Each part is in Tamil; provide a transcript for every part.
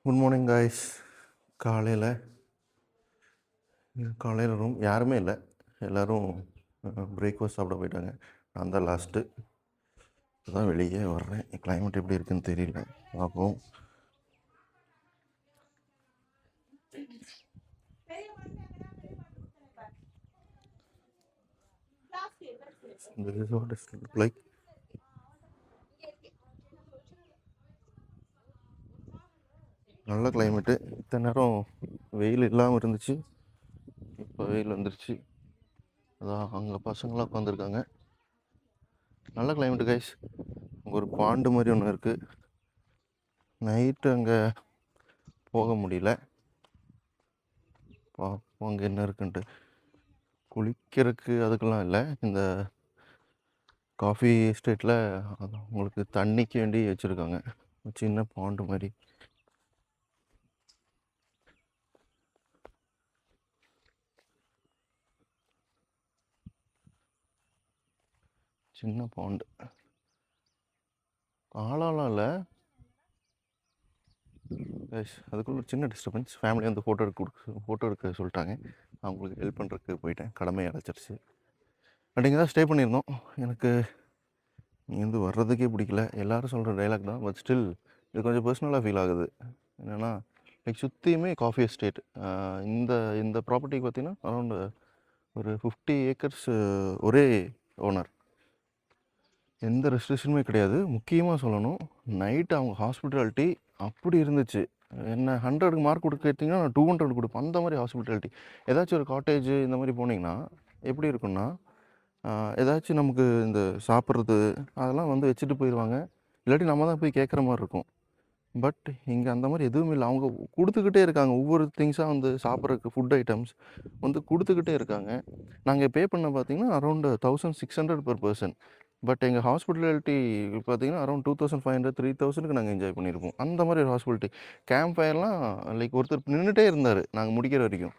Good morning guys. காலையில் ரூம் யாருமே இல்லை, எல்லோரும் பிரேக்ஃபாஸ்ட் சாப்பிட போயிட்டாங்க. நான் தான் லாஸ்ட்டு. இப்போதான் வெளியே வர்றேன். கிளைமேட் எப்படி இருக்குன்னு தெரியல, பார்ப்போம். லைக் நல்ல கிளைமேட்டு. இத்தனை நேரம் வெயில் இல்லாமல் இருந்துச்சு, இப்போ வெயில் வந்துருச்சு. அதான் அங்கே பசங்களாம் உட்காந்துருக்காங்க. நல்ல கிளைமேட்டு கைஸ். அங்கே ஒரு பாண்டு மாதிரி ஒன்று இருக்குது. நைட்டு அங்கே போக முடியல, பார்ப்போம் அங்கே என்ன இருக்குன்ட்டு. குளிக்கிறதுக்கு அதுக்கெல்லாம் இல்லை. இந்த காஃபி எஸ்டேட்டில் உங்களுக்கு தண்ணிக்கு வேண்டி வச்சுருக்காங்க சின்ன பாண்டு மாதிரி. சின்ன பாண்டு ஆளாலாம் இல்லை. அதுக்குள்ள ஒரு சின்ன டிஸ்டர்பன்ஸ். ஃபேமிலி வந்து ஃபோட்டோ எடுக்க சொல்லிட்டாங்க. அவங்களுக்கு ஹெல்ப் பண்ணுறதுக்கு போயிட்டேன், கடமை அடைச்சிருச்சு. பட் இங்கே தான் ஸ்டே பண்ணியிருந்தோம். எனக்கு இங்கேருந்து வர்றதுக்கே பிடிக்கல. எல்லோரும் சொல்கிற டைலாக் தான், பட் ஸ்டில் இது கொஞ்சம் பர்சனலாக ஃபீல் ஆகுது. என்னென்னா லைக் சுற்றியுமே காஃபி எஸ்டேட். இந்த இந்த ப்ராப்பர்ட்டிக்கு பார்த்திங்கன்னா அரௌண்ட் ஒரு 50 ஏக்கர்ஸ் ஒரே ஓனர். எந்த ரெஸ்ட்ரிக்ஷனுமே கிடையாது. முக்கியமாக சொல்லணும், நைட்டு அவங்க ஹாஸ்பிட்டாலிட்டி அப்படி இருந்துச்சு. என்ன 100க்கு மார்க் கொடுக்க கேட்டிங்கன்னா நான் 200 கொடுப்பேன், அந்த மாதிரி ஹாஸ்பிட்டாலிட்டி. ஏதாச்சும் ஒரு காட்டேஜ் இந்த மாதிரி போனீங்கன்னா எப்படி இருக்குன்னா, ஏதாச்சும் நமக்கு இந்த சாப்பிட்றது அதெல்லாம் வந்து வச்சுட்டு போயிடுவாங்க, இல்லாட்டி நம்ம தான் போய் கேட்குற மாதிரி இருக்கும். பட் இங்கே அந்த மாதிரி எதுவும் இல்லை. அவங்க கொடுத்துக்கிட்டே இருக்காங்க, ஒவ்வொரு திங்ஸாக வந்து சாப்பிட்றதுக்கு ஃபுட் ஐட்டம்ஸ் வந்து கொடுத்துக்கிட்டே இருக்காங்க. நாங்கள் பே பண்ண பார்த்திங்கன்னா அரௌண்ட் 1600 per person. பட் எங்கள் ஹாஸ்பிட்டாலிட்டி பார்த்திங்கன்னா அரௌண்ட் 2500 3000க்கு நாங்கள் என்ஜாய் பண்ணியிருப்போம். அந்த மாதிரி ஒரு ஹாஸ்பிட்டாலிட்டி. கேம்ப் ஃபயர்லாம் லைக் ஒருத்தர் நின்றுட்டே இருந்தார் நாங்கள் முடிக்கிற வரைக்கும்.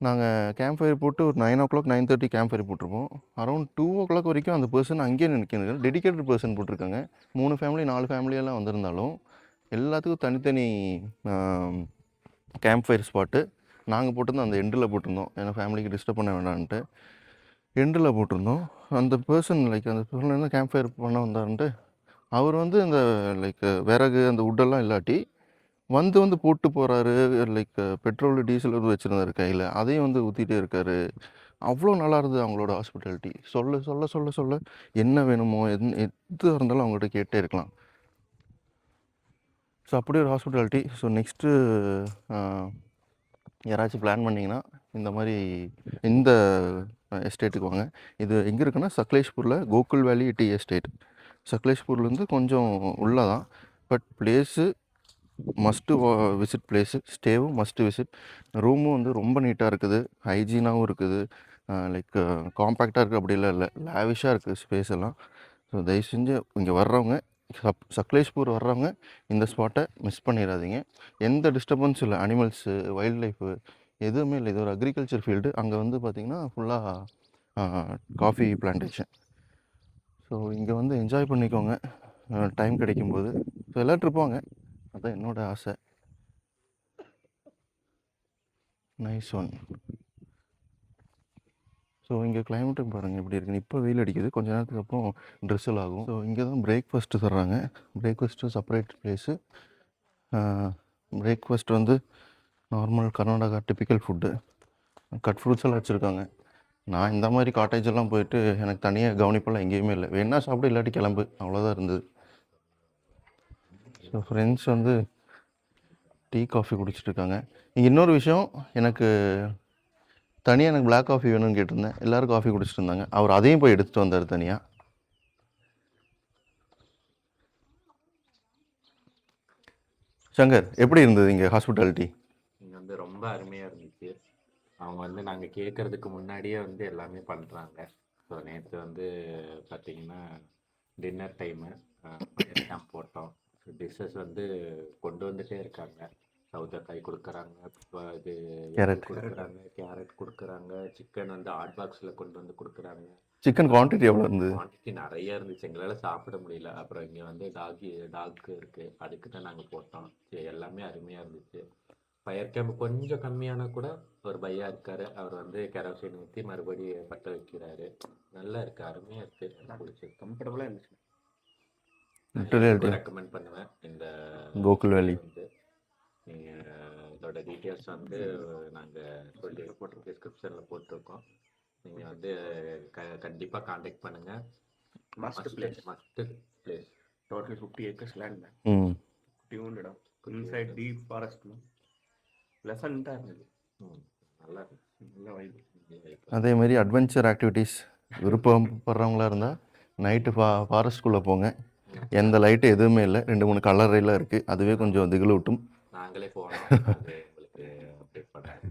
நாங்கள் கேம்ப் ஃபயர் போட்டு ஒரு 9 o'clock 9:30 கேம்ப் ஃபயர் போட்டிருப்போம். அரௌண்ட் 2 o'clock வரைக்கும் அந்த பர்சன் அங்கேயே நிற்கிறது. டெடிக்கேட்டட் பர்சன் போட்டிருக்காங்க. 3 ஃபேமிலி 4 ஃபேமிலியெல்லாம் வந்திருந்தாலும் எல்லாத்துக்கும் தனித்தனி கேம்ப் ஃபயர் ஸ்பாட்டு. நாங்கள் போட்டிருந்தோம் அந்த எண்டில் போட்டிருந்தோம், ஏன்னா ஃபேமிலிக்கு டிஸ்டர்ப் பண்ண வேண்டான்ட்டு எண்டில் போட்டிருந்தோம். அந்த பர்சன் லைக் அந்த பர்சன் வந்து கேம்ப் ஃபயர் பண்ண வந்தாருன்ட்டு அவர் வந்து இந்த லைக் விறகு அந்த உட்டெல்லாம் இல்லாட்டி வந்து போட்டு போகிறாரு. லைக் பெட்ரோல் டீசல் வந்து வச்சுருந்தாரு கையில், அதையும் வந்து ஊற்றிட்டே இருக்கார். அவ்வளோ நல்லா இருந்தது அவங்களோட ஹாஸ்பிட்டாலிட்டி. சொல்ல சொல்ல சொல்ல சொல்ல என்ன வேணுமோ எது இருந்தாலும் அவங்கள்ட்ட கேட்டே இருக்கலாம். ஸோ அப்படி ஒரு ஹாஸ்பிட்டாலிட்டி. ஸோ நெக்ஸ்ட்டு யாராச்சும் பிளான் பண்ணிங்கன்னா இந்த மாதிரி இந்த எஸ்டேட்டுக்கு வாங்க. இது எங்கே இருக்குன்னா சக்லேஷ்பூரில் கோகுல் வேலி டீ எஸ்டேட். சக்லேஷ்பூர்லேருந்து கொஞ்சம் உள்ளே தான், but place must visit place. ஸ்டேவும் மஸ்ட்டு விசிட். ரூமும் வந்து ரொம்ப நீட்டாக இருக்குது, ஹைஜீனாகவும் இருக்குது. லைக் காம்பேக்டாக இருக்குது அப்படிலாம் இல்லை, லேவிஷாக இருக்குது ஸ்பேஸ் எல்லாம். ஸோ தயவு செஞ்சு இங்கே வர்றவங்க, சக்லேஷ்பூர் வர்றவங்க இந்த ஸ்பாட்டை மிஸ் பண்ணிடாதீங்க. எந்த டிஸ்டர்பன்ஸும் இல்லை, அனிமல்ஸு வைல்ட் லைஃபு எதுவுமே இல்லை. இது ஒரு அக்ரிகல்ச்சர் ஃபீல்டு. அங்கே வந்து பார்த்திங்கன்னா ஃபுல்லாக காஃபி பிளான்டேஷன். ஸோ இங்கே வந்து என்ஜாய் பண்ணிக்கோங்க டைம் கிடைக்கும்போது. ஸோ எல்லோரும் ட்ரிப் வாங்க, அதுதான் என்னோடய ஆசை. Nice one. ஸோ இங்கே கிளைமேட்டுக்கு பாருங்கள் எப்படி இருக்குன்னு. இப்போ வெயில் அடிக்குது, கொஞ்சம் நேரத்துக்கு அப்புறம் ட்ரெஸ்ஸில் ஆகும். ஸோ இங்கே தான் பிரேக்ஃபாஸ்ட்டு தர்றாங்க. Breakfast separate place. பிரேக்ஃபாஸ்ட் வந்து normal Karnataka typical food. Cut fruits எல்லாம் வச்சுருக்காங்க. நான் இந்த மாதிரி காட்டேஜ் எல்லாம் போயிட்டு எனக்கு தனியாக கவனிப்பெல்லாம் எங்கேயுமே இல்லை. வேணா சாப்பிட்டு இல்லாட்டி கிளம்பு, அவ்வளோதான் இருந்தது. ஸோ ஃப்ரெண்ட்ஸ் வந்து டீ காஃபி குடிச்சிட்ருக்காங்க. இங்கே இன்னொரு விஷயம், எனக்கு தனியாக எனக்கு பிளாக் காஃபி வேணும்னு கேட்டிருந்தேன். எல்லோரும் காஃபி குடிச்சிட்டு இருந்தாங்க. அவர் அதையும் போய் எடுத்துகிட்டு வந்தார் தனியாக. சங்கர், எப்படி இருந்தது இங்கே ஹாஸ்பிட்டாலிட்டி? இங்கே வந்து ரொம்ப அருமையாக இருந்துச்சு. அவங்க வந்து நாங்கள் கேட்குறதுக்கு முன்னாடியே வந்து எல்லாமே பண்ணுறாங்க. ஸோ நேற்று வந்து பார்த்திங்கன்னா டின்னர் டைமு ஃபயர் கேம்ப் போட்டோம். ஸோ டிஷ்ஷஸ் வந்து கொண்டு வந்துகிட்டே இருக்காங்க. சௌதக்காய் கொடுக்குறாங்க, இப்போ இது கேரட் கொடுக்குறாங்க, கேரட் கொடுக்குறாங்க, சிக்கன் வந்து ஹாட் பாக்ஸில் கொண்டு வந்து கொடுக்குறாங்க. சிக்கன் குவான்டிட்டி எவ்வளோ இருந்தது? குவான்டிட்டி நிறைய இருந்துச்சு, எங்களால் சாப்பிட முடியல. அப்புறம் இங்கே வந்து டாக் இருக்குது, அதுக்கு தான் நாங்கள் போட்டோம். சரி, எல்லாமே அருமையாக இருந்துச்சு. ஃபயர் கேம்ப் கொஞ்சம் கம்மியானா கூட ஒரு பையா இருக்காரு, அவர் வந்து கெரோசின் ஊற்றி மறுபடியும் பற்ற வைக்கிறாரு. நல்லா இருக்கு, அருமையாக இருக்கு, பிடிச்சி கம்ஃபர்டபுளாக இருந்துச்சு. ரெக்கமெண்ட் பண்ணுவேன் இந்த கோகுல் வேலி. வந்து நீங்கள் இதோட டீட்டெயில்ஸ் வந்து நாங்கள் டிஸ்கிரிப்ஷனில் போட்டிருக்கோம். நீங்கள் வந்து கண்டிப்பாக காண்டாக்ட் பண்ணுங்கள். Must place. Total 50 acres land. டியூன்ட் இடம். Inside deep forest. ப்ளசண்ட்டாக இருந்தது. நல்லா இருக்கு, நல்ல வைப். அதே மாதிரி அட்வென்ச்சர் ஆக்டிவிட்டீஸ் விருப்பப்படுறவங்களா இருந்தால் நைட்டு ஃபாரஸ்ட்குள்ளே போங்க. எந்த லைட்டு எதுவுமே இல்லை, 2-3 கலர் ரயிலாக இருக்குது. அதுவே கொஞ்சம் திகில் விட்டும். நாங்களே போனோம், அது உங்களுக்கு அப்டேட் பண்ணுறேன்.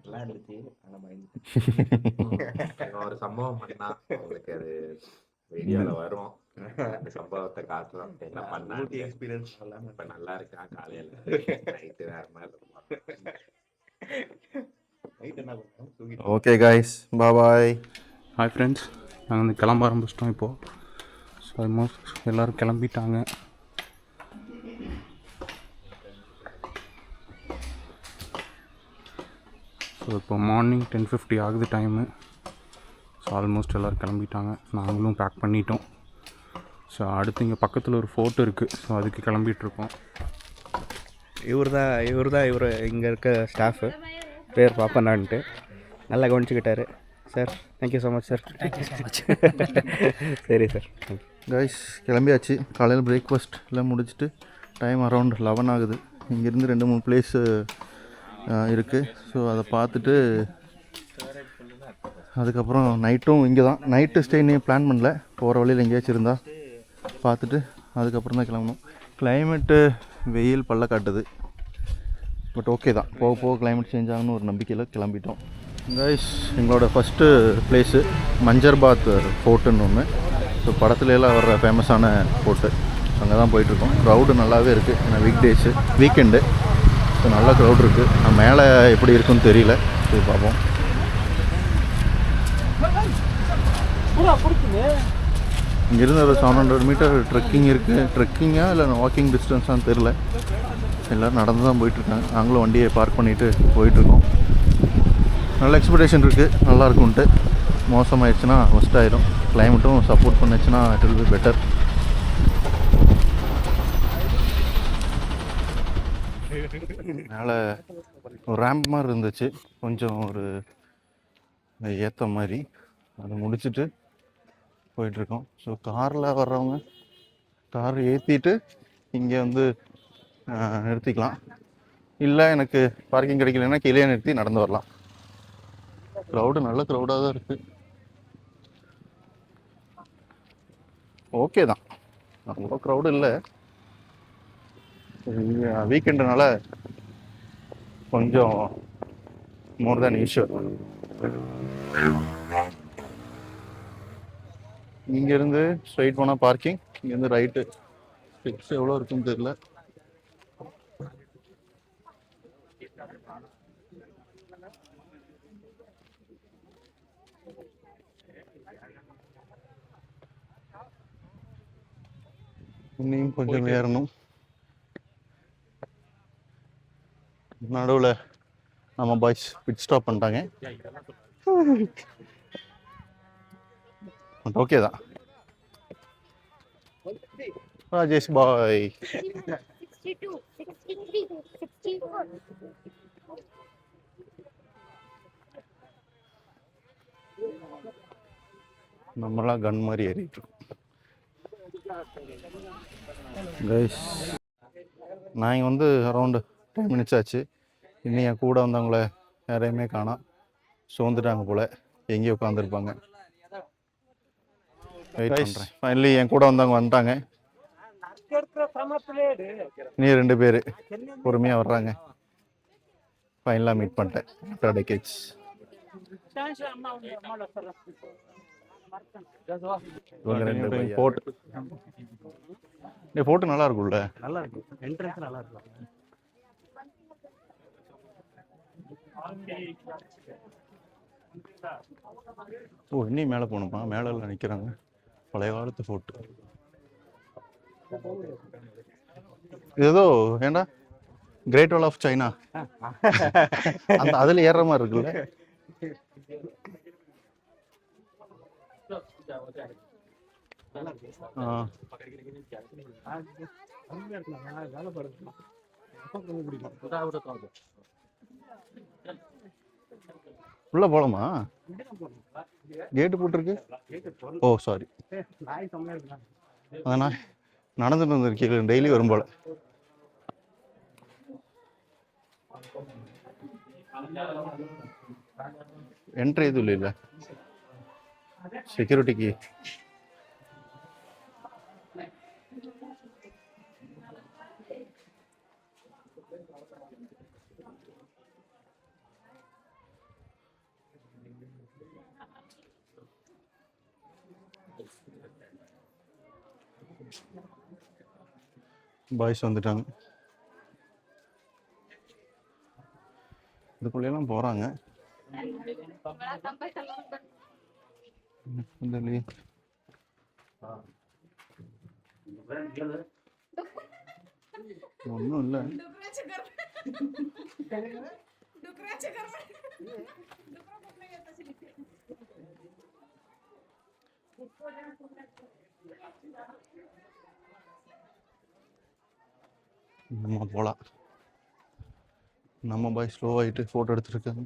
நல்லா இருந்துச்சு. ஆனால் பயந்து ஒரு சம்பவம் பண்ணா உங்களுக்கு அது வீடியோவில் வரும். அந்த சம்பவத்தை காட்டுறோம், என்ன பண்ணா எக்ஸ்பீரியன்ஸ் எல்லாம். இப்போ நல்லா இருக்கா, காலையில் நைட்டு வேறு மாதிரி இருக்கும். நைட் என்ன பண்ணுறோம், தூங்கி. ஓகே காய்ஸ், பாய். ஹாய் ஃப்ரெண்ட்ஸ், நாங்கள் வந்து கிளம்ப ஆரம்பிச்சிட்டோம் இப்போது. ஸோ ஆல்மோஸ்ட் எல்லோரும் கிளம்பிட்டாங்க. ஸோ இப்போ மார்னிங் 10:50 ஆகுது டைமு. ஸோ ஆல்மோஸ்ட் எல்லோரும் கிளம்பிட்டாங்க, நாங்களும் பேக் பண்ணிட்டோம். ஸோ அடுத்து இங்கே பக்கத்தில் ஒரு ஃபோர்ட் இருக்குது, ஸோ அதுக்கு கிளம்பிகிட்ருக்கோம். இவர் இங்கே இருக்க ஸ்டாஃபு, பேர் பாப்பண்ணான்ட்டு. நல்லா கவனிச்சுக்கிட்டாரு sir. Thank you so much sir. சரி சார். கைஸ் கிளம்பியாச்சு. காலையில் பிரேக்ஃபாஸ்ட் எல்லாம் முடிச்சுட்டு டைம் அரௌண்ட் 11 ஆகுது. இங்கேருந்து 2-3 பிளேஸு இருக்குது. ஸோ அதை பார்த்துட்டு அதுக்கப்புறம் நைட்டும் இங்கே தான். நைட்டு ஸ்டே நீ பிளான் பண்ணல, போகிற வழியில் எங்கேயாச்சும் இருந்தால் பார்த்துட்டு அதுக்கப்புறம் தான் கிளம்பணும். கிளைமேட்டு வெயில் பல்ல காட்டுது, பட் ஓகே தான். போக போக கிளைமேட் சேஞ்ச் ஆகணும்னு ஒரு நம்பிக்கையில் கிளம்பிட்டோம். கைஸ் எங்களோட ஃபஸ்ட்டு பிளேஸு மஞ்சர்பாத் ஃபோர்ட்டுன்னு ஒன்று. ஸோ படத்துலலாம் வர்ற ஃபேமஸான ஃபோர்ட்டு, அங்கே தான் போயிட்டுருக்கோம். க்ரௌடு நல்லாவே இருக்குது, ஏன்னா வீக்டேஸு, வீக்கெண்டு. ஸோ நல்ல க்ரௌட் இருக்குது. மேலே எப்படி இருக்குன்னு தெரியல, சரி பார்ப்போம். இங்கேருந்து ஒரு 700 மீட்டர் ட்ரெக்கிங் இருக்குது. ட்ரெக்கிங்காக இல்லை வாக்கிங் டிஸ்டன்ஸான்னு தெரில. எல்லோரும் நடந்து தான் போயிட்டுருக்காங்க. நாங்களும் வண்டியை பார்க் பண்ணிவிட்டு போயிட்டுருக்கோம். நல்ல எக்ஸ்பெக்டேஷன் இருக்குது, நல்லாயிருக்குன்ட்டு. மோசமாயிடுச்சுன்னா ஒஸ்ட் ஆயிடும். கிளைமேட்டும் சப்போர்ட் பண்ணிச்சுன்னா இட் வில் பி பெட்டர். மேலே ஒரு ரேம்ப் மாதிரி இருந்துச்சு, கொஞ்சம் ஒரு ஏற்ற மாதிரி. அதை முடிச்சுட்டு போயிட்டுருக்கோம். ஸோ காரில் வர்றவங்க கார் ஏற்றிட்டு இங்கே வந்து நிறுத்திக்கலாம். இல்லை எனக்கு பார்க்கிங் கிடைக்கலன்னா கீழே நிறுத்தி நடந்து வரலாம். க்ரௌடு நல்ல க்ரௌடாக தான் இருக்குது. ஓகே தான், அவ்வளோ க்ரௌடு இல்லை. வீக்கெண்டுனால கொஞ்சம் மோர் தேன் யூஷுவல். இங்கேருந்து ஸ்ட்ரைட் போனால் பார்க்கிங், இங்கேருந்து ரைட்டு. ஸ்டெப்ஸ் எவ்வளோ இருக்குன்னு தெரியல. இன்னும் கொஞ்சம் ஏறணும். நடுவில் நம்ம பாய்ஸ் பிட் ஸ்டாப் பண்ணிட்டாங்க. ஓகே தான். ராஜேஷ் பாய். நம்மளாம் கன் மாதிரி ஏறிட்டு இருக்கோம். கைஸ் நான் இங்கே வந்து அரௌண்டு 10 minutes ஆச்சு. இன்னும் என் கூட வந்தவங்கள யாரையுமே காணோம், சோர்ந்துட்டாங்க போல், எங்கேயும் உட்காந்துருப்பாங்க. வெயிட் பண்ணுறேன். ஃபைனலி என் கூட வந்தவங்க வந்துட்டாங்க. நீ 2 பேர் பொறுமையாக வர்றாங்க. ஃபைனலாக மீட் பண்ணிட்டேன் ஆஃப்டர் டெக்கேட்ஸ். ஃபோட்டோ நல்லா இருக்கும்ல? நல்லா இருக்கும், என்ட்ரன்ஸ் நல்லா இருக்கும். ஓ இன்னும் மேலே போகணுமா? மேலே எல்லாம் நிற்கிறாங்க. பழைய காலத்து ஃபோர்ட். ஏதோ ஏண்டா கிரேட் வால் ஆஃப் சைனா அந்த அதில் ஏறுற மாதிரி இருக்குல்ல. உள்ள போலாமா? கேட்டு போட்டிருக்கு. ஓ சாரி, அதான் நடந்துட்டு வந்திருக்கீங்க, டெய்லி வரும் போல. என்ட்ரி எதுவும் இல்லை செக்யூரிட்டிக்கு. பாய்ஸ் வந்துட்டாங்க. இதுக்குள்ளெல்லாம் போகிறாங்க. ஒன்றும் இல்லை. நம்ம போகலாம். நம்ம பாய் ஸ்லோ ஆகிட்டு ஃபோட்டோ எடுத்துருக்காங்க.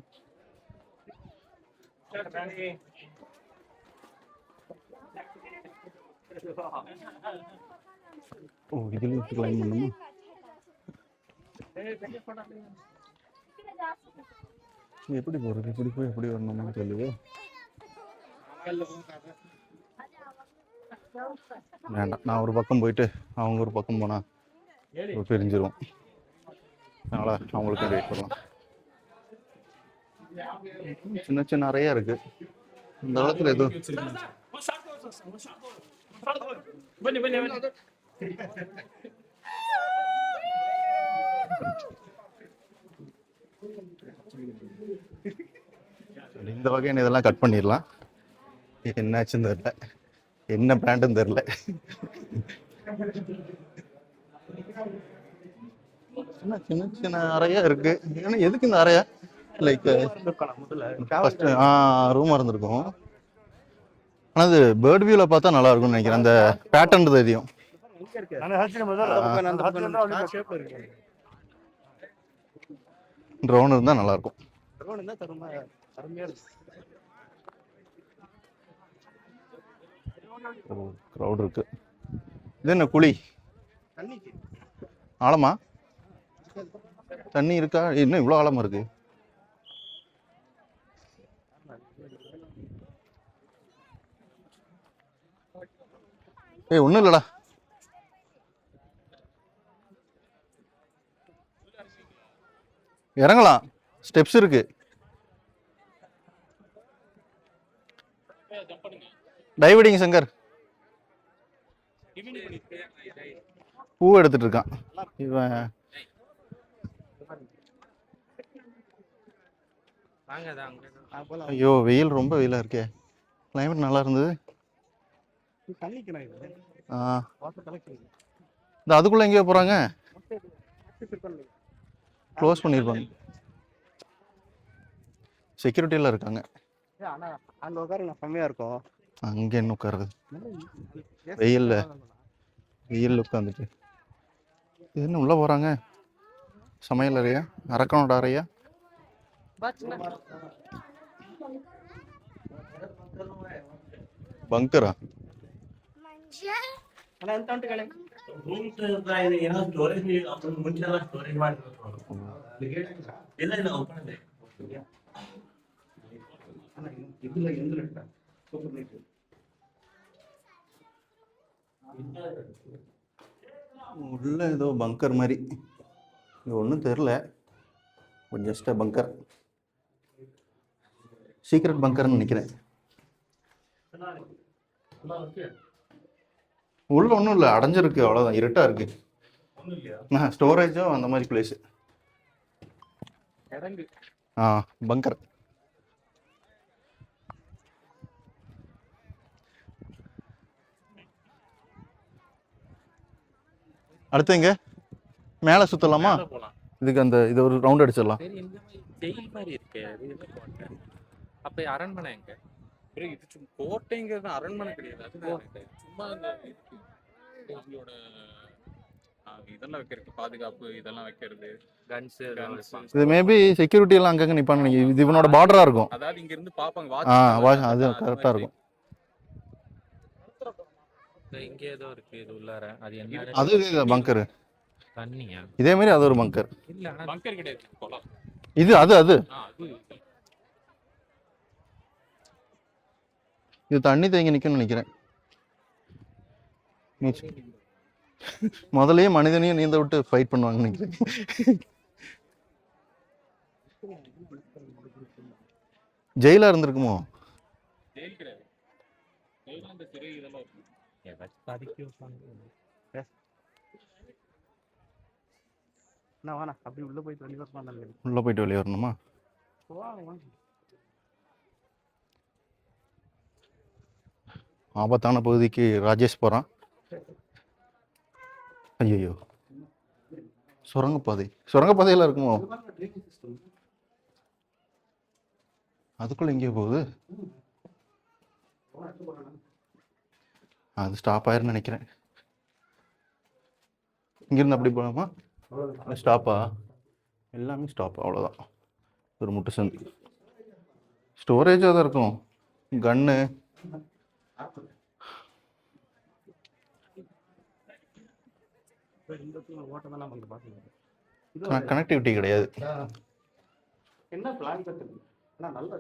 ஓ இதுலேயும் கிளைம் பண்ணுமா? எப்படி போகிறது? இப்படி போய் எப்படி வரணும்னு சொல்லுது. வேண்டாம், நான் ஒரு பக்கம் போயிட்டு அவங்க ஒரு பக்கம் போனால் பிரிஞ்சிரும். அதனால் அவங்களுக்கு வெயிட் பண்ணலாம். சின்ன சின்ன நிறையா இருக்கு இந்த காலத்தில். எதுவும் இந்த வகையான இதெல்லாம் கட் பண்ணிடலாம். என்னாச்சுன்னு தெரியல, என்ன பிராண்டுன்னு தெரியல. சின்ன சின்ன அறையா இருக்கு. ஏன்னா எதுக்கு இந்த அறையா? லைக் ஃபர்ஸ்ட் ரூமா இருந்திருக்கும். ஆனால் அது பேர்ட் வியூவில் பார்த்தா நல்லா இருக்கும்னு நினைக்கிறேன். அந்த பேட்டர்ன் தெரியும். ட்ரோன் இருந்தால் நல்லா இருக்கும். க்ரௌட் இருக்கு. இது என்ன குழி? ஆழமா? தண்ணி இருக்கா? இன்னும் இவ்வளோ ஆழமா இருக்கு. ஏய் ஒன்றும் இல்லடா. இறங்கலாம், ஸ்டெப்ஸ் இருக்கு. டைவிடிங் சங்கர் பூ எடுத்துட்டு இருக்கான் இவன். ஐயோ வெயில், ரொம்ப வெயிலா இருக்கே. கிளைமேட் நல்லா இருந்தது. இந்த அதுக்குள்ள எங்கேயோ போறாங்க. க்ளோஸ் பண்ணிருப்பாங்க. செக்யூரிட்டி எல்லாம் இருக்காங்க. அங்க என்ன உட்காருது வெயில்ல உட்காந்துட்டு. இது என்ன உள்ள போறாங்க? சமையல் அறையா? அரக்கனோட அறையா? பங்கரா? உள்ள ஏதோ பங்கர் மாதிரி. இது ஒன்றும் தெரில, ஜஸ்ட் பங்கர். சீக்ரெட் பங்கர்னு நினைக்கிறேன். உள்ள ஒன்றும் இல்லை, அடைஞ்சிருக்கு, அவ்வளோதான். இருட்டா இருக்கு. ஸ்டோரேஜோ அந்த மாதிரி பிளேஸ். பங்கர். அடுத்து எங்க மேலே சுற்றலாமா? மேல போலாம். இதுக்கு அந்த இதை ஒரு ரவுண்ட் அடிச்சிடலாம். சரி, இந்த மாதிரி ஜெயில் மாதிரி இருக்கு. அது என்ன கோட்டை? அப்ப அரண்மனை எங்க? bro, இது சும்மா கோட்டைங்கிறது அரண்மனை கிடையாது. அது சும்மா இந்த அவங்களோட இதெல்லாம் வைக்கிறது, பாதுகாப்பு இதெல்லாம் வைக்கிறது. கன்ஸ் இது மேபி செக்யூரிட்டி எல்லாம் அங்கங்கே நிற்பாங்க. இது இவனோட பார்டராக இருக்கும். அதாவது இங்க இருந்து பாப்பாங்க, அது கரெக்டாக இருக்கும். இங்க ஏதோ இருக்கு இது உள்ளார. அது என்ன? அது பங்கர். தண்ணியா? இதே மாதிரி அது ஒரு பங்கர். இல்ல பங்கர் கிடையாது, குளம். இது அது அது இது தண்ணி தேங்கி நிற்கும்னு நினைக்கிறேன். முதல்லயே மனிதனையும் நீந்த விட்டு ஃபைட் பண்ணுவாங்கன்னு நினைக்கிறேன். ஜெயிலா இருந்திருக்குமோ? ஜெயில் கிடையாது, ஜெயில் அந்த சிறை இதெல்லாம் இருக்கு. ஏதாச்சும் பதுக்கி வைப்பாங்க. நான் வாண்ணா அப்படி உள்ளே போயிட்டு வெளியே வரலாம். உள்ள போயிட்டு வெளியே வரணுமா? ஆபத்தான பகுதிக்கு ராஜேஷ் போகிறான். ஐயோ, சுரங்கப்பாதையெல்லாம் இருக்குமோ? அதுக்குள்ள எங்கேயோ போகுது. அது ஸ்டாப் ஆயிருன்னு நினைக்கிறேன். இங்கிருந்து அப்படி போகலாமா? ஸ்டாப்பா? எல்லாமே ஸ்டாப், அவ்வளோதான். ஒரு முட்டு சந்தி. ஸ்டோரேஜாக தான் இருக்கும். கன்னு கனெக்டிவிட்டி கிடையாது. என்ன பிளான் நல்ல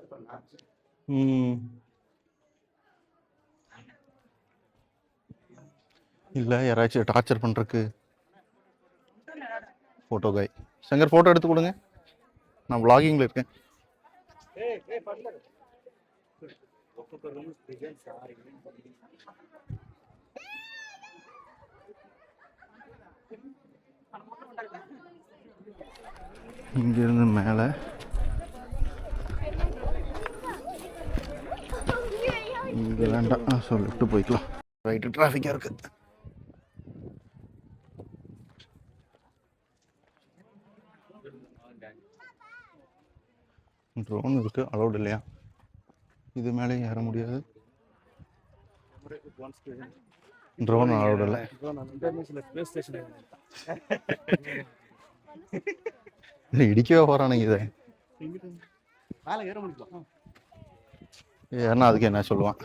இல்லை, யாராச்சும் டார்ச்சர் பண்ணுறக்கு. ஃபோட்டோ காய் சங்கர், ஃபோட்டோ எடுத்து கொடுங்க. நான் vloggingல இருக்கேன். இங்கிருந்து மேலே இங்கே வேண்டாம், சொல்லிட்டு போய்க்கலாம். ரைட்டு, டிராஃபிக்காக இருக்குது. ட்ரோன் இருக்குது, அலௌட் இல்லையா? இது மேலேயும் ஏற முடியாது. ட்ரோன் அலௌட் இல்லை. இடிக்கவே போகிறானுங்க இதை. ஏன்னா அதுக்கு என்ன சொல்லுவான்?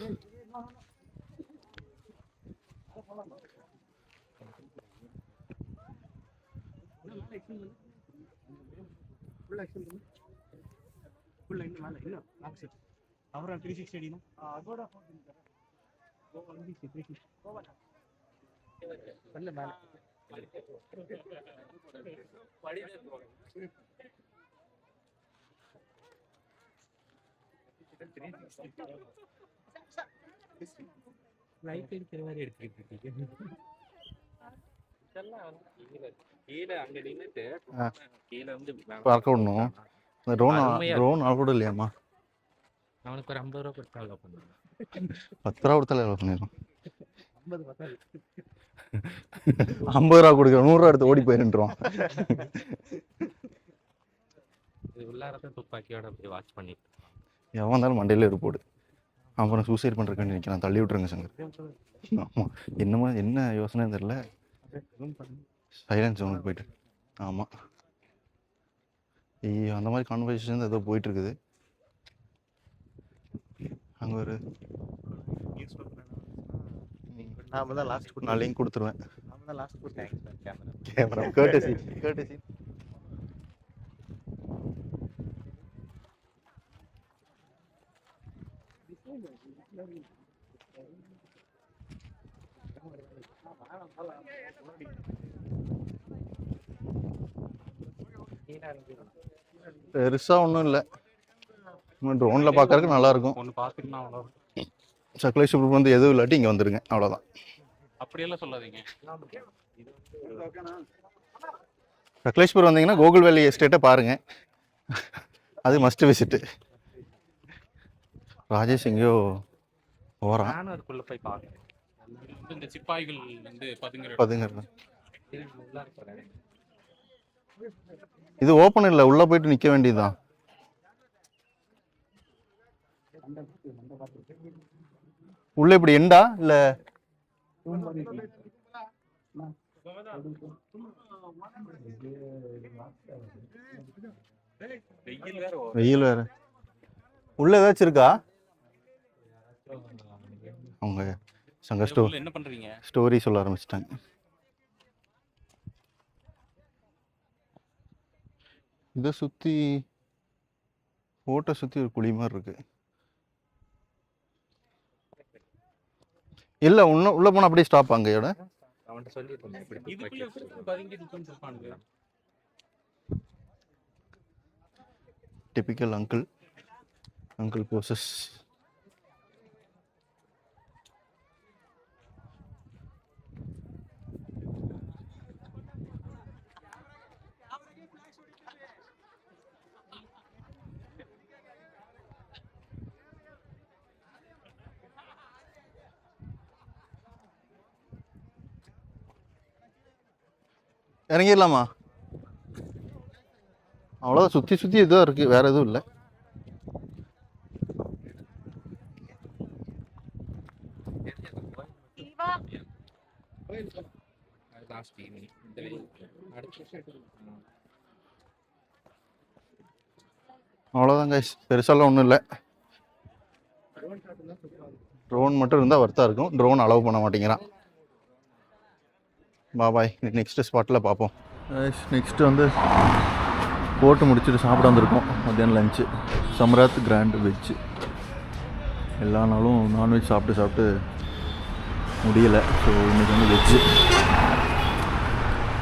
லைட் அடிக்கிற மாதிரி எடுத்துக்கிட்டு கீழே அங்க நின்னுட்டு கீழே வந்து பார்க்க விடணும். இந்த ட்ரோன் அலௌட் இல்லையாம்மா? அவனுக்கு ஒரு 50 ரூபா கொடுத்தா அலோ பண்ணுவாங்க. 10 ரூபா கொடுத்தாலே அலௌ பண்ணிடுறோம். 50 ரூபா கொடுக்குற, 100 ரூபா எடுத்து ஓடி போயிருந்துருவான். இது உள்ளாரத்தான் துப்பாக்கியோட அப்படியே வாட்ச் பண்ணிட்டு எவன் இருந்தாலும் மண்டையில போடு. அப்புறம் சூசைட் பண்ணுறதுக்கு நினைக்கிறேன். தள்ளி விட்டுருங்க சங்கர். ஆமாம், என்னமோ என்ன யோசனை தெரியல. சைலன்ஸ் உனக்கு போயிட்டு. ஆமாம், அந்த மாதிரி கான்வர்சேஷன் ஏதோ போயிட்டு இருக்குது. அங்கே ஒரு நாம தான் லாஸ்ட் நான் லிங்க் கொடுத்துருவேன். நாம தான் லாஸ்ட் கேமரா கேட்டசி. பெருசாக ஒன்றும் இல்லை, ட்ரோனில் பார்க்கறதுக்கு நல்லாயிருக்கும். ஒன்று பார்த்துட்டுனா அவ்வளோ. சக்லேஷ்புரம் வந்து எதுவும் இல்லாட்டி இங்கே வந்துடுங்க, அவ்வளோதான். அப்படியெல்லாம் சொல்லாதீங்க. சக்லேஷ்புரம் வந்தீங்கன்னா கோகுல் வேலி எஸ்டேட்டை பாருங்கள், அது மஸ்ட் விசிட்டு. ராஜேஷ் எங்கேயோ போகிறான். நானும் அதுக்குள்ள போய் பார்க்கறேன். இந்த சிப்பாய்கள் வந்து பதுங்கிறது. இது ஓப்பன் இல்லை, உள்ளே போயிட்டு நிற்க வேண்டியதுதான். உள்ள இப்படி எண்டா இல்லை வெயில் வேற. உள்ள ஏதாச்சும் இருக்கா? அவங்க சங்க என்ன பண்றீங்க? ஸ்டோரி சொல்ல ஆரம்பிச்சிட்டாங்க. இதை சுற்றி ஓட்டை சுற்றி ஒரு குழி மாதிரி இருக்கு. இல்லை இன்னும் உள்ளே போனால் அப்படியே ஸ்டாப் அங்கேயோட. Typical uncle poses. இறங்கிடலாமா? அவ்வளோதான், சுற்றி சுற்றி இதுதான் இருக்குது, வேறு எதுவும் இல்லை. அவ்வளோதான் கைஸ், பெருசாலாம் ஒன்றும் இல்லை. ட்ரோன் மட்டும் இருந்தால் வர்த்தாக இருக்கும். ட்ரோன் அலோவ் பண்ண மாட்டேங்கிறான். பாய், நெக்ஸ்ட்டு ஸ்பாட்டில் பார்ப்போம். நெக்ஸ்ட்டு வந்து போட்டு முடிச்சுட்டு சாப்பிட வந்திருக்கோம். மத்தியானம் லஞ்சு சம்ராத் கிராண்ட் வெஜ்ஜு. எல்லா நாளும் நான்வெஜ் சாப்பிட்டு முடியலை. ஸோ இன்றைக்கி வந்து வெஜ்ஜு.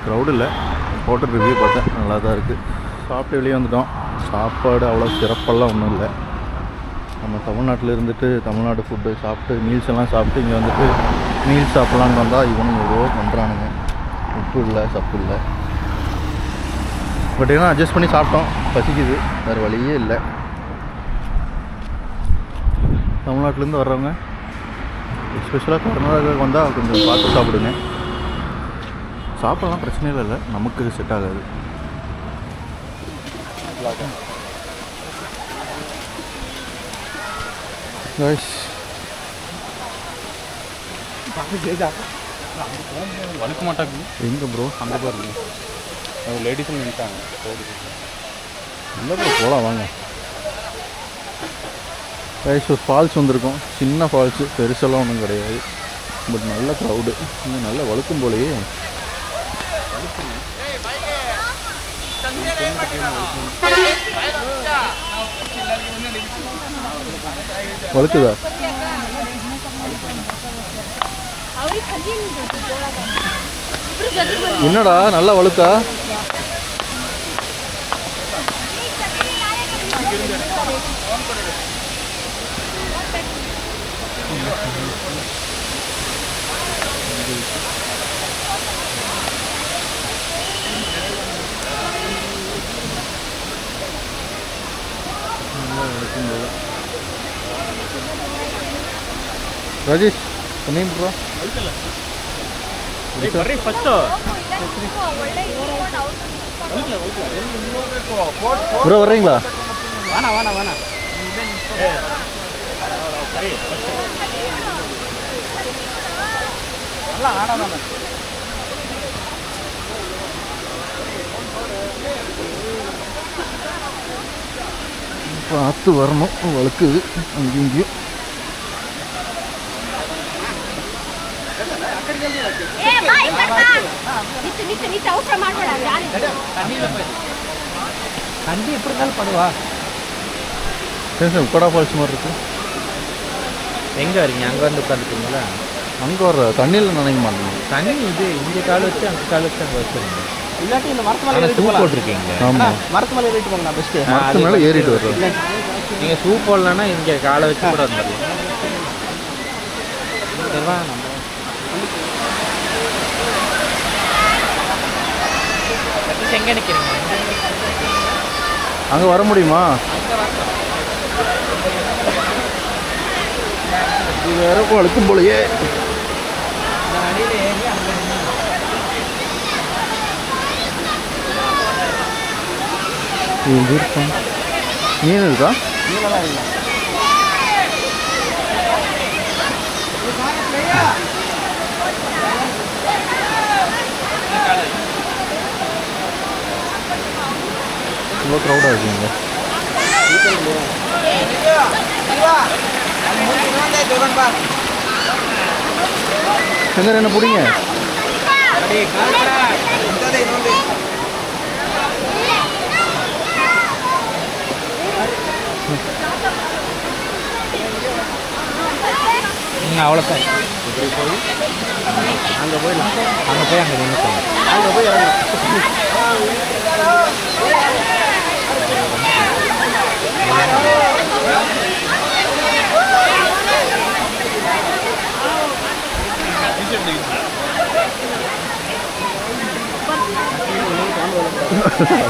க்ரௌடு இல்லை. ஹோட்டல் ரிவ்யூ பார்த்தேன், நல்லா தான் இருக்குது. சாப்பிட்டு வெளியே வந்துட்டோம். சாப்பாடு அவ்வளோ சிறப்பெல்லாம் ஒன்றும் இல்லை. நம்ம தமிழ்நாட்டில் இருந்துட்டு தமிழ்நாடு ஃபுட்டு சாப்பிட்டு மீல்ஸ் எல்லாம் சாப்பிட்டு இங்கே வந்துட்டு மீல்ஸ் சாப்பிட்லான்னு வந்தால் இவனுங்க ஏதோ பண்ணுறானுங்க. உப்பு இல்லை, சப்பு இல்லை. பட் ஏன்னா அட்ஜஸ்ட் பண்ணி சாப்பிட்டோம். பசிக்குது, வேறு வழியே இல்லை. தமிழ்நாட்டிலேருந்து வர்றவங்க எஸ்பெஷலாக கர்நாடகாவுக்கு வந்தால் கொஞ்சம் பார்த்து சாப்பிடுங்க. சாப்பிடலாம், பிரச்சனை இல்லை, நமக்கு செட் ஆகாது. வலுக்க மாட்டாங்க. எங்கே ப்ரோ? அந்த பாருங்க, லேடிஸும் நின்ட்டாங்க. இல்லை ப்ரோ, போகலாம் வாங்க. கைஸ், ஒரு ஃபால்ஸ் வந்திருக்கோம். சின்ன ஃபால்ஸு, பெருசெல்லாம் ஒன்றும் கிடையாது. பட் நல்ல க்ரௌடு. இன்னும் நல்லா வழுக்கும் போலையே. வழுக்குதா? என்னடா நல்லா வழுக்கா? ராஜேஷ் நீ ப்ரோ ப்ரோ வர்றீங்களா? வேணா பார்த்து வரணும், வழுக்குது அங்கேயும் இங்கேயும். தண்ணி எப்படி இருந்தாலும் படுவா. சரி உக்கடா ஃபால்ஸ் மாதிரி இருக்கு. எங்கே வரீங்க? அங்கே வந்து உட்காந்துருக்கீங்களா? அங்கே வர்ற தண்ணியில் நினைக்க மாட்டேங்க. தண்ணி இது இங்கே கால் வச்சு அங்கே கால் வச்சு அங்கே வச்சுருங்க. இல்லாட்டி இந்த மரத்து மேலே ஷூ போட்டிருக்கீங்க. ஆமாம், மரத்து மேலே ஏறிட்டு போங்க. நான் பெஸ்ட்டு மரத்து மேலே ஏறிட்டு வர்றோம். நீங்கள் ஷூ போடலன்னா இங்கே காலை வச்சு கூட வந்துடலாம். சரிவா? நம்ம எங்கே நிற்கிறீங்க? அங்கே வர முடியுமா? இது வேற வழுக்கும் போலையே. எங்கே இருக்கா மீன் இருக்கா? ரொம்ப க்ரௌடாக இருக்குங்க. எங்கே என்ன பிடிங்க? அவ்வளோதான். அங்கே போயிடலாம். அங்கே போய் அங்கே நின்றுக்கலாம். அங்கே போய்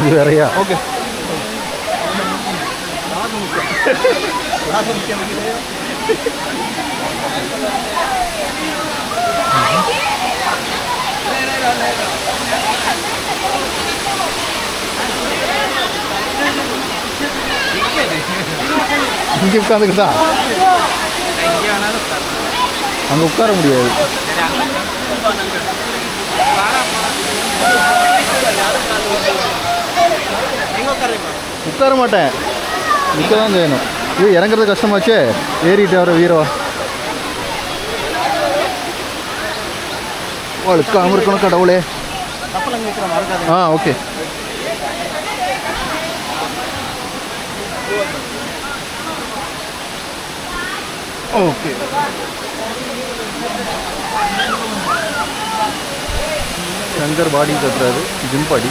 அது வேறையா? ஓகே. இங்கே உட்காந்துக்கிட்டா அங்கே உட்கார முடியாது. உட்கார மாட்டேன், நிற்க தான் செய்யணும். இது இறங்குறது கஷ்டமாச்சே, ஏறிட்டு வர வீரவா வழுக்காமல் இருக்கணும் கடவுளே. ஆ ஓகே. ஓகே. சங்கர் பாடி கட்டுறாரு, ஜிம் பாடி.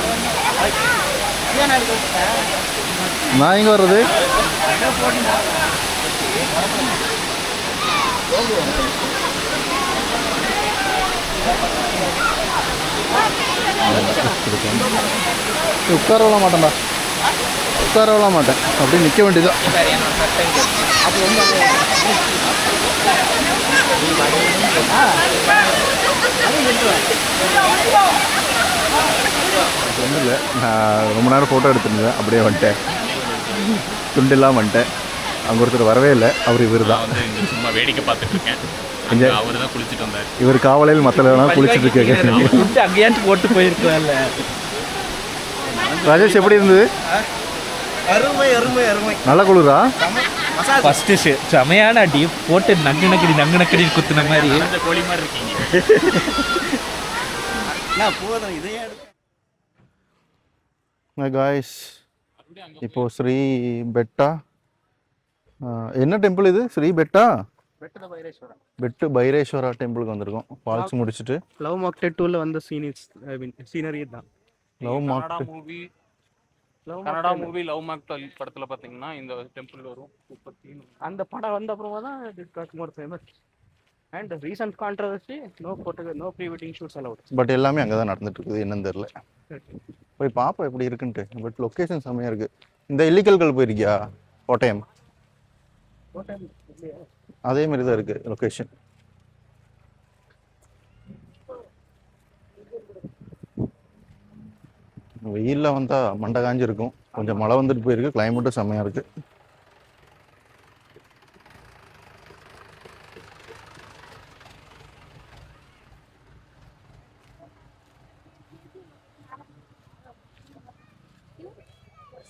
நான் எங்கே வர்றது? உட்காரலாம் மாட்டேன்டா, உட்காரலாம் மாட்டேன், அப்படியே நிற்க வேண்டியதான். ஒன்றும் இல்லை, நான் ரொம்ப நேரம் ஃபோட்டோ எடுத்துருந்தேன், அப்படியே வந்துட்டேன், துண்டெல்லாம் வந்துட்டேன். அங்கே ஒருத்தர் வரவே இல்லை, அவர் இவர் தான். சும்மா வேடிக்கை பார்த்துட்டு இருக்கேன். அவர் தான் குளிச்சுட்டு வந்தார். இவர் காவலையில் மற்றவெல்லாம் குளிச்சுட்டு இருக்கேன். அங்கேயாச்சும் போட்டு போயிருக்கலாம்ல. ராஜேஷ் எப்படி இருந்தது? அருமை அருமை அருமை. நல்லா குளிரா? ஃபஸ்ட்டு செமையான அடி போட்டு நங்கு நக்கடி குத்துன மாதிரி. கோழி மாதிரி இருக்கீங்க. போதும் இதையே. காய்ஸ், இப்போ ஸ்ரீ பெட்டா, என்ன டெம்பிள் இது? ஸ்ரீ பெட்டா பெட்டு பைரேஸ்வரா டெம்பிளுக்கு வந்திருக்கோம். ஃபால்ஸ் முடிச்சுட்டு லவ் மார்க்கெட் 2ல வந்த சீனரி தான். Love market Canada movie love mark படத்தில் பார்த்தீங்கன்னா இந்த டெம்பிள் வரும். அந்த படம் வந்த அப்புறமா தான் it got more famous. And recent controversy, no pre wedding shoots allowed. But எல்லாமே அங்கே தான் நடந்துட்டு இருக்குது, என்னன்னு தெரியல. போய் பார்ப்போம் எப்படி இருக்குன்ட்டு. பட் லொக்கேஷன் செம்மையாக இருக்குது. இந்த இல்லிக்கல்கள் போயிருக்கியா? கோட்டயம் அதே மாதிரி தான் இருக்குது லொக்கேஷன். வெயிலில் வந்தால் மண்டை காஞ்சி இருக்கும். கொஞ்சம் மழை வந்துட்டு போயிருக்கு, கிளைமேட்டும் செம்மையாக இருக்குது.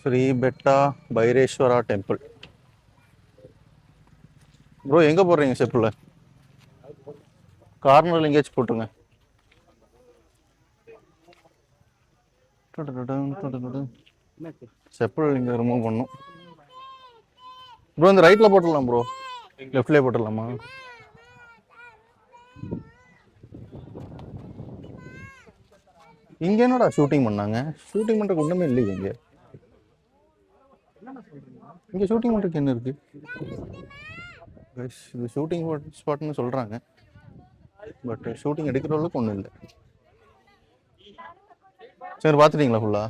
ஸ்ரீ பெட்டா பைரேஸ்வரா டெம்பிள். ப்ரோ எங்கே போடுறீங்க செப்பில்? கார்னரில் எங்கேயாச்சும் போட்டுருங்க. செப்பல் இங்கே ரிமூவ் பண்ணும் ப்ரோ. இந்த ரைட்டில் போட்டுடலாம் ப்ரோ, லெஃப்ட்லேயே போட்டுடலாமா? இங்கே என்னடா ஷூட்டிங் பண்ணாங்க? ஷூட்டிங் பண்ணுறதுக்கு ஒன்றுமே இல்லையே இங்கே. இங்கே ஷூட்டிங் பண்ணுறதுக்கு என்ன இருக்குது? இது ஷூட்டிங் ஸ்பாட்னு சொல்கிறாங்க, பட் ஷூட்டிங் எடுக்கிற அளவுக்கு ஒன்றும் இல்லை. சரி, பார்த்துட்டீங்களா ஃபுல்லாக?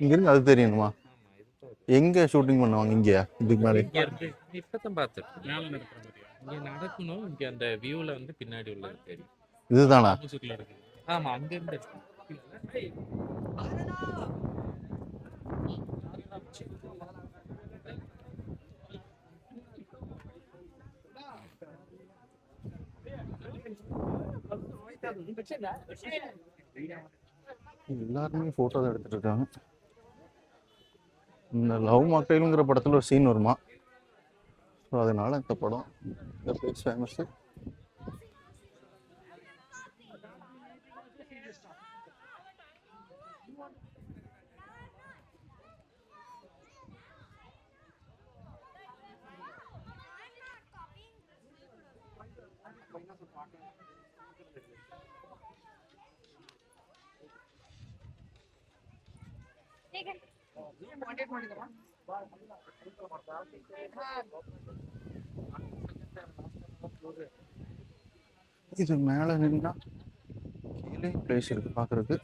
இங்கேருந்து அது தெரியணுமா? எங்கே ஷூட்டிங் பண்ணுவாங்க? இங்கேயா? இதுக்கு மேலே இப்பதான் பார்த்துருக்கேன். இங்கே நடக்கணும். இங்கே அந்த வியூவில் வந்து பின்னாடி உள்ளது தெரியும். இதுதானா? ஆமாம், அங்கேருந்து எல்லாருமே ஃபோட்டோ தான் எடுத்துகிட்டு இருக்காங்க. இந்த லவ் மாக்டைலுங்கிற படத்தில் ஒரு சீன் வருமா, ஸோ அதனால் இந்த படம் இந்த பிளேஸ் ஃபேமஸ்ஸு. இது மேலே நின்னா கீழே பிளேஸ் இருக்குது பார்க்குறதுக்கு.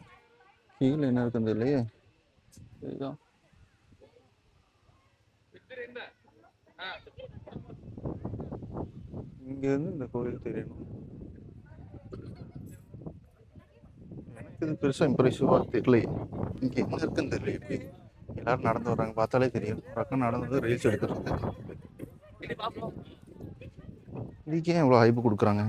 கீழே என்ன இருக்குது இல்லையே, இதுதான். இங்கேருந்து இந்த கோயில் தெரியணும். எனக்கு இது பெருசாக இம்ப்ரெசிவாக தெரியலையே. இங்கே என்ன இருக்குன்னு தெரியல. எப்படி எல்லாரும் நடந்து வர்றாங்க, பார்த்தாலே தெரியும். பக்கம் நடந்து ரீல்ஸ் எடுத்துருக்கு. இதுக்கே எவ்வளோ ஹைப்பு கொடுக்குறாங்க.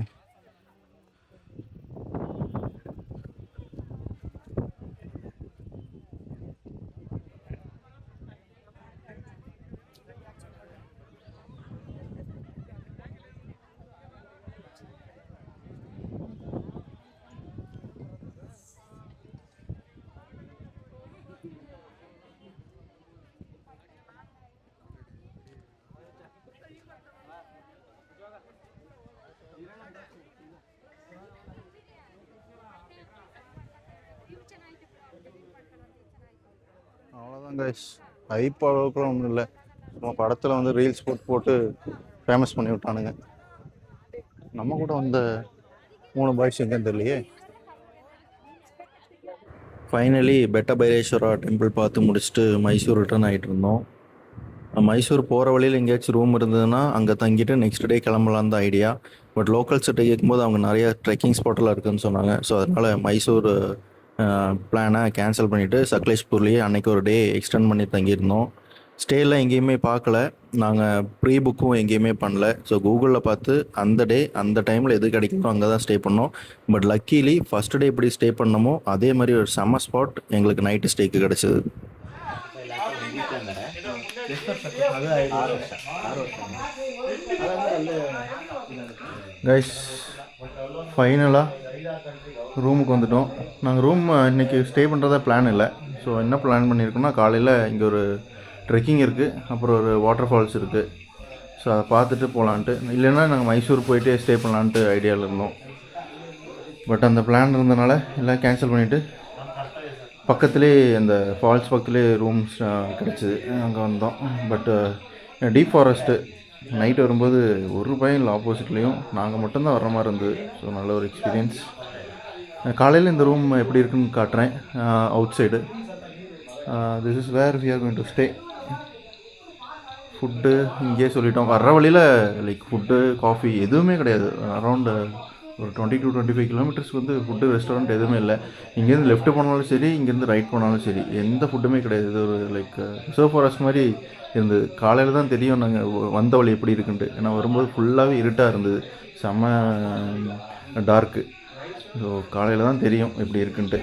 அவ்வளோதான் கைஸ், ஹைப் அளவுக்குலாம் ஒன்றும் இல்லை. சும்மா படத்தில் வந்து ரீல்ஸ் போட்டு ஃபேமஸ் பண்ணி விட்டானுங்க. நம்ம கூட வந்த 3 பாய்ஸ் எங்கேன்னு தெரியலையே. ஃபைனலி பெட்ட பைரேஸ்வரா டெம்பிள் பார்த்து முடிச்சுட்டு மைசூர் ரிட்டர்ன் ஆகிட்டு இருந்தோம். மைசூர் போகிற வழியில் எங்கேயாச்சும் ரூம் இருந்ததுன்னா அங்கே தங்கிட்டு நெக்ஸ்ட் டே கிளம்பலாம் தான் ஐடியா. பட் லோக்கல்ஸ்கிட்ட கேட்கும்போது அவங்க நிறைய ட்ரெக்கிங் ஸ்பாட்டெல்லாம் இருக்குதுன்னு சொன்னாங்க. ஸோ அதனால் மைசூர் பிளானை கேன்சல் பண்ணிவிட்டு சக்லேஷ்பூர்லேயே அன்றைக்கி ஒரு டே எக்ஸ்டெண்ட் பண்ணி தங்கியிருந்தோம். ஸ்டேலாம் எங்கேயுமே பார்க்கல, நாங்கள் ப்ரீ புக்கும் எங்கேயுமே பண்ணல. ஸோ கூகுளில் பார்த்து அந்த டே அந்த டைமில் எது கிடைக்குமோ அங்கே தான் ஸ்டே பண்ணோம். பட் லக்கீலி ஃபஸ்ட் டே எப்படி ஸ்டே பண்ணமோ அதே மாதிரி ஒரு செம்ம ஸ்பாட் எங்களுக்கு நைட்டு ஸ்டேக்கு கிடச்சிது. கைஸ் ஃபைனலாக ரூமுக்கு வந்துட்டோம். நாங்கள் ரூம் இன்றைக்கி ஸ்டே பண்ணுறதா பிளான் இல்லை. ஸோ என்ன பிளான் பண்ணியிருக்கோம்னா, காலையில் இங்கே ஒரு ட்ரெக்கிங் இருக்குது, அப்புறம் ஒரு வாட்டர் ஃபால்ஸ் இருக்குது. ஸோ அதை பார்த்துட்டு போகலான்ட்டு, இல்லைன்னா நாங்கள் மைசூர் போயிட்டே ஸ்டே பண்ணலான்ட்டு ஐடியாவில் இருந்தோம். பட் அந்த பிளான் இருந்தனால எல்லாம் கேன்சல் பண்ணிவிட்டு பக்கத்துலேயே அந்த ஃபால்ஸ் பக்கத்துலேயே ரூம்ஸ் கிடச்சிது, அங்கே வந்தோம். பட் டீப் ஃபாரஸ்ட்டு நைட் வரும்போது ஒரு பையன் இல்லை, ஆப்போசிட்லேயும் நாங்கள் மட்டும்தான் வர்ற மாதிரி இருந்தது. ஸோ நல்ல ஒரு எக்ஸ்பீரியன்ஸ். காலையில் இந்த ரூம் எப்படி இருக்குன்னு காட்டுறேன். Outside this is where we are going to stay. Food இங்கேயே சொல்லிட்டோம். வர்ற வழியில் லைக் ஃபுட்டு காஃபி எதுவுமே கிடையாது. அரௌண்டு ஒரு 20 to 25 கிலோமீட்டர்ஸ்க்கு வந்து ஃபுட்டு ரெஸ்டாரண்ட் எதுவுமே இல்லை. இங்கேருந்து லெஃப்ட் போனாலும் சரி, இங்கேருந்து ரைட் போனாலும் சரி, எந்த ஃபுட்டுமே கிடையாது. இது ஒரு லைக் ரிசர்வ் ஃபாரஸ்ட் மாதிரி இருந்தது. காலையில் தான் தெரியும் நாங்கள் வந்த வழி எப்படி இருக்குன்ட்டு. ஏன்னா வரும்போது ஃபுல்லாகவே இருட்டாக இருந்தது, செம்ம டார்க்கு. ஸோ காலையில் தான் தெரியும் எப்படி இருக்குன்ட்டு.